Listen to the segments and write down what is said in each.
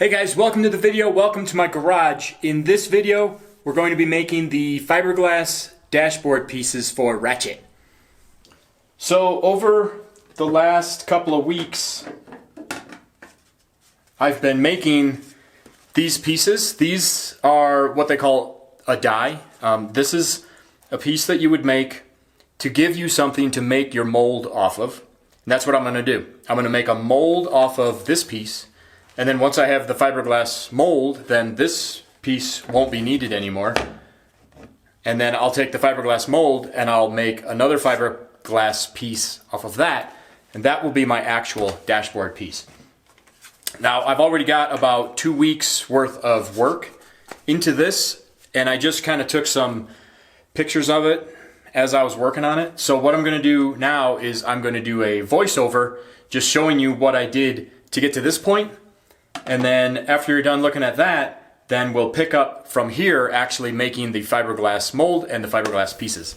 Hey guys, welcome to the video. Welcome to my garage. In this video, we're going to be making the fiberglass dashboard pieces for Wratchet. So over the last couple of weeks, I've been making these pieces. These are what they call a die. This is a piece that you would make to give you something to make your mold off of. And that's what I'm going to do. I'm going to make a mold off of this piece. And then once I have the fiberglass mold, then this piece won't be needed anymore. And then I'll take the fiberglass mold and I'll make another fiberglass piece off of that. And that will be my actual dashboard piece. Now, I've already got about 2 weeks worth of work into this, and I just kind of took some pictures of it as I was working on it. So what I'm going to do now is I'm going to do a voiceover just showing you what I did to get to this point. And then after you're done looking at that, then we'll pick up from here actually making the fiberglass mold and the fiberglass pieces.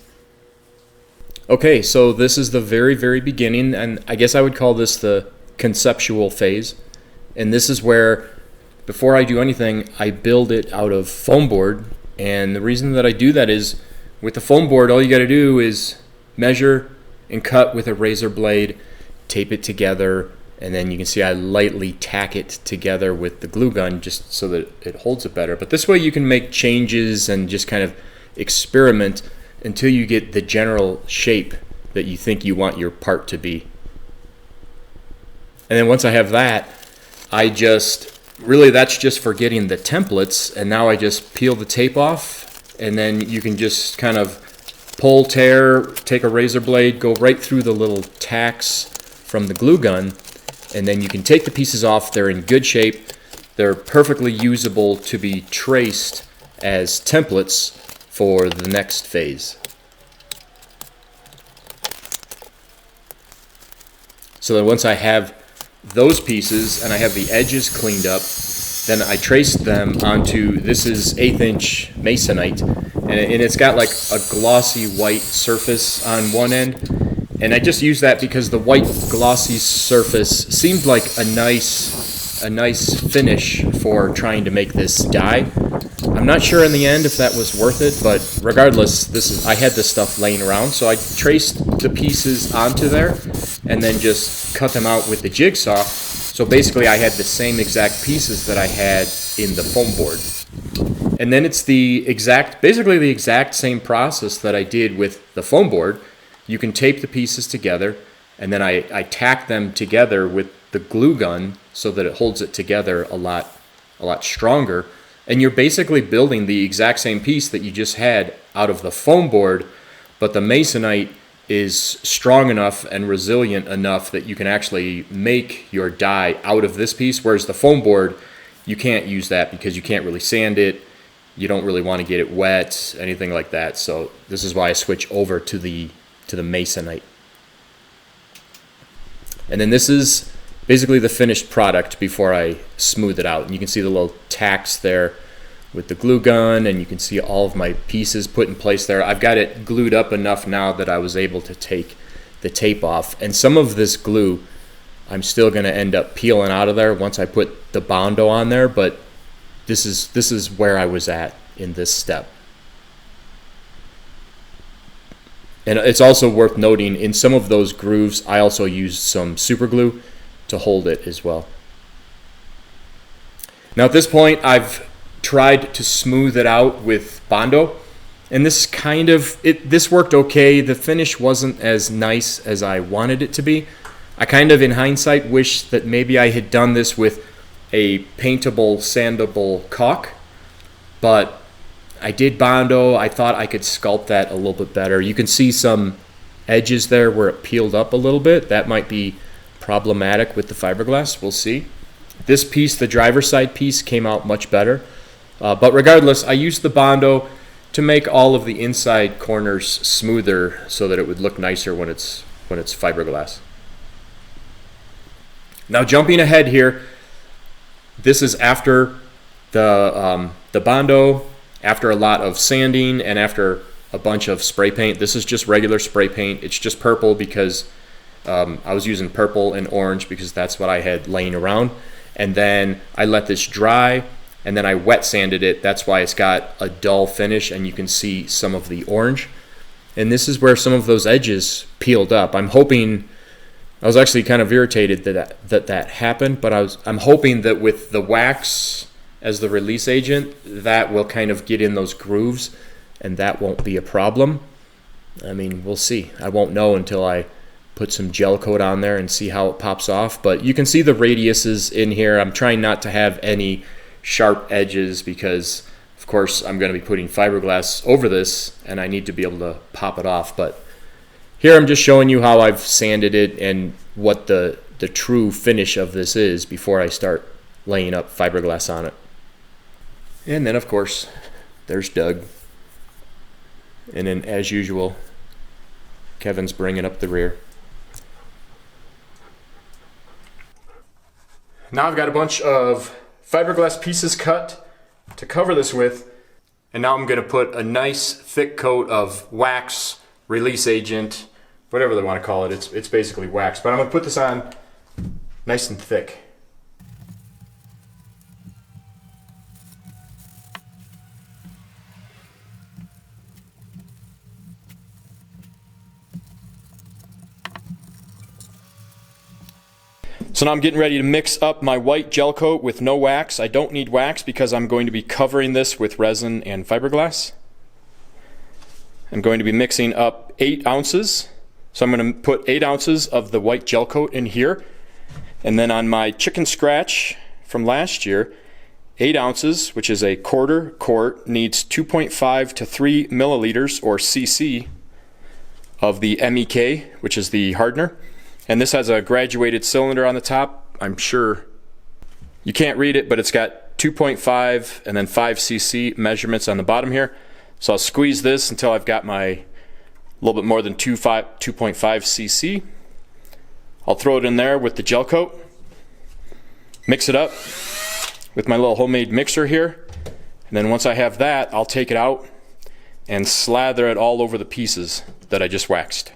Okay, so this is the very beginning, and I guess I would call this the conceptual phase. And this is where, before I do anything, I build it out of foam board. And the reason that I do that is with the foam board, all you got to do is measure and cut with a razor blade, tape it together, and then you can see I lightly tack it together with the glue gun just so that it holds it better. But this way you can make changes and just kind of experiment until you get the general shape that you think you want your part to be. And then once I have that, that's just for getting the templates, and now I just peel the tape off, and then you can just kind of pull, tear, take a razor blade, go right through the little tacks from the glue gun, and then you can take the pieces off. They're in good shape. They're perfectly usable to be traced as templates for the next phase. So then once I have those pieces and I have the edges cleaned up, then I traced them onto, this is 1/8 inch masonite, and it's got like a glossy white surface on one end. And I just use that because the white glossy surface seemed like a nice finish for trying to make this die. I'm not sure in the end if that was worth it, but regardless, I had this stuff laying around, so I traced the pieces onto there and then just cut them out with the jigsaw. So basically I had the same exact pieces that I had in the foam board. And then it's basically the exact same process that I did with the foam board. You can tape the pieces together, and then I tack them together with the glue gun so that it holds it together a lot stronger. And you're basically building the exact same piece that you just had out of the foam board, but the masonite is strong enough and resilient enough that you can actually make your die out of this piece, whereas the foam board, you can't use that because you can't really sand it. You don't really want to get it wet, anything like that. So this is why I switch over to the masonite. And then this is basically the finished product before I smooth it out. And you can see the little tacks there with the glue gun, and you can see all of my pieces put in place there. I've got it glued up enough now that I was able to take the tape off. And some of this glue I'm still going to end up peeling out of there once I put the Bondo on there, but this is where I was at in this step. And it's also worth noting, in some of those grooves, I also used some super glue to hold it as well. Now at this point, I've tried to smooth it out with Bondo, and this worked okay. The finish wasn't as nice as I wanted it to be. I kind of, in hindsight, wish that maybe I had done this with a paintable, sandable caulk, but I did Bondo. I thought I could sculpt that a little bit better. You can see some edges there where it peeled up a little bit. That might be problematic with the fiberglass. We'll see. This piece, the driver's side piece, came out much better. But regardless, I used the Bondo to make all of the inside corners smoother so that it would look nicer when it's fiberglass. Now jumping ahead here, this is after the Bondo, after a lot of sanding, and after a bunch of spray paint. This is just regular spray paint. It's just purple because I was using purple and orange because that's what I had laying around. and then I let this dry, and then I wet sanded it. That's why it's got a dull finish, and you can see some of the orange. And this is where some of those edges peeled up. I'm hoping, I was actually kind of irritated that happened, but I'm hoping that with the wax as the release agent, that will kind of get in those grooves, and that won't be a problem. I mean, we'll see. I won't know until I put some gel coat on there and see how it pops off. But you can see the radiuses in here. I'm trying not to have any sharp edges because, of course, I'm going to be putting fiberglass over this, and I need to be able to pop it off. But here I'm just showing you how I've sanded it and what the true finish of this is before I start laying up fiberglass on it. And then, of course, there's Doug. And then, as usual, Kevin's bringing up the rear. Now I've got a bunch of fiberglass pieces cut to cover this with, and now I'm going to put a nice thick coat of wax, release agent, whatever they want to call it. It's basically wax, but I'm going to put this on nice and thick. So now I'm getting ready to mix up my white gel coat with no wax. I don't need wax because I'm going to be covering this with resin and fiberglass. I'm going to be mixing up 8 ounces. So I'm going to put 8 ounces of the white gel coat in here. And then on my chicken scratch from last year, 8 ounces, which is a quarter quart, needs 2.5 to 3 milliliters or cc of the MEK, which is the hardener. And this has a graduated cylinder on the top. I'm sure you can't read it, but it's got 2.5 and then 5 cc measurements on the bottom here. So I'll squeeze this until I've got my little bit more than 2.5 cc. I'll throw it in there with the gel coat, mix it up with my little homemade mixer here, and then once I have that, I'll take it out and slather it all over the pieces that I just waxed.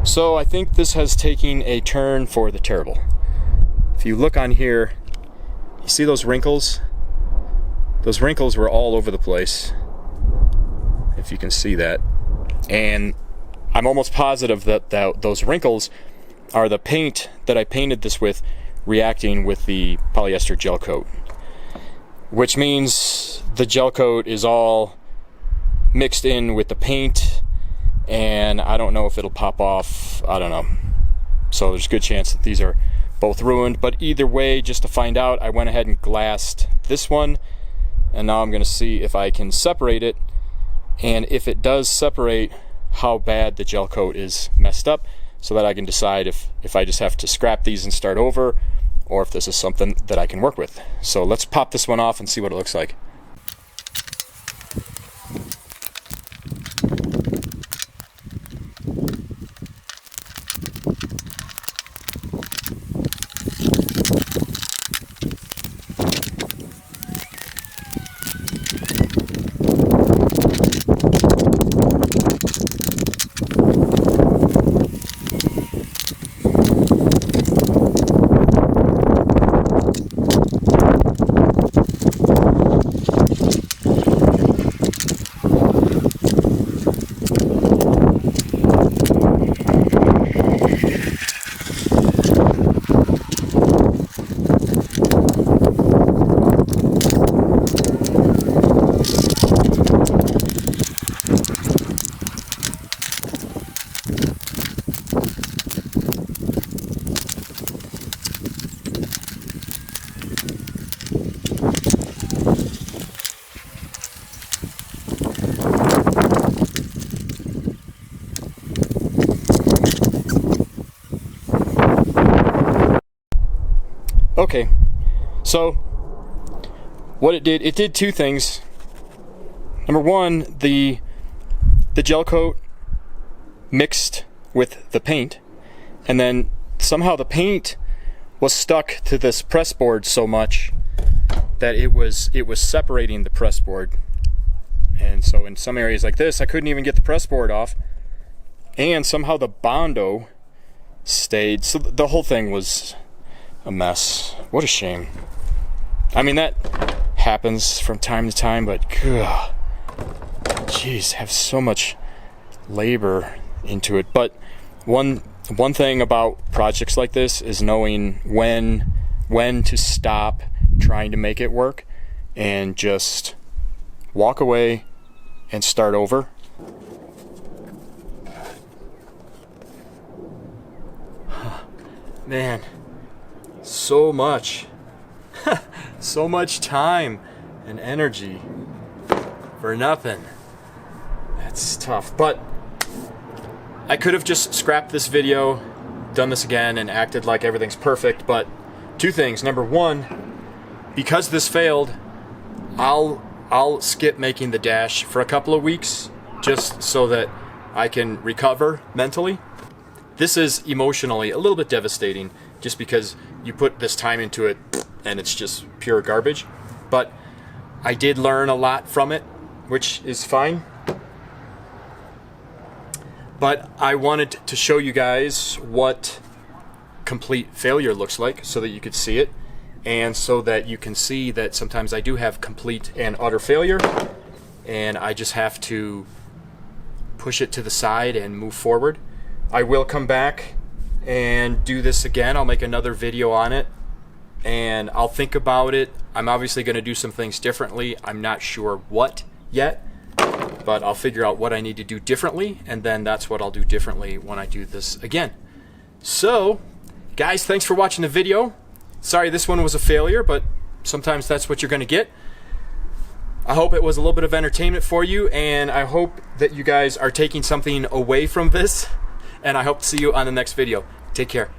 So I think this has taken a turn for the terrible. If you look on here, you see those wrinkles? Those wrinkles were all over the place, if you can see that. And I'm almost positive that those wrinkles are the paint that I painted this with reacting with the polyester gel coat. Which means the gel coat is all mixed in with the paint, and I don't know if it'll pop off. I don't know. So there's a good chance that these are both ruined. But either way, just to find out, I went ahead and glassed this one, and now I'm going to see if I can separate it, and if it does separate, how bad the gel coat is messed up, so that I can decide if I just have to scrap these and start over, or if this is something that I can work with. So let's pop this one off and see what it looks like. Okay, so what it did two things. Number one, the gel coat mixed with the paint, and then somehow the paint was stuck to this press board so much that it was separating the press board. And so in some areas like this, I couldn't even get the press board off, and somehow the Bondo stayed. So the whole thing was a mess. What a shame. I mean, that happens from time to time, but jeez, have so much labor into it. But one thing about projects like this is knowing when to stop trying to make it work and just walk away and start over. Man, so much so much time and energy for nothing. That's tough. But I could have just scrapped this video, done this again, and acted like everything's perfect. But two things. Number one, because this failed, I'll skip making the dash for a couple of weeks just so that I can recover mentally. This is emotionally a little bit devastating just because you put this time into it and it's just pure garbage. But I did learn a lot from it, which is fine. But I wanted to show you guys what complete failure looks like so that you could see it, and so that you can see that sometimes I do have complete and utter failure, and I just have to push it to the side and move forward. I will come back and do this again. I'll make another video on it and I'll think about it. I'm obviously going to do some things differently. I'm not sure what yet, but I'll figure out what I need to do differently, and then that's what I'll do differently when I do this again. So, guys, thanks for watching the video. Sorry this one was a failure, but sometimes that's what you're going to get. I hope it was a little bit of entertainment for you, and I hope that you guys are taking something away from this, and I hope to see you on the next video. Take care.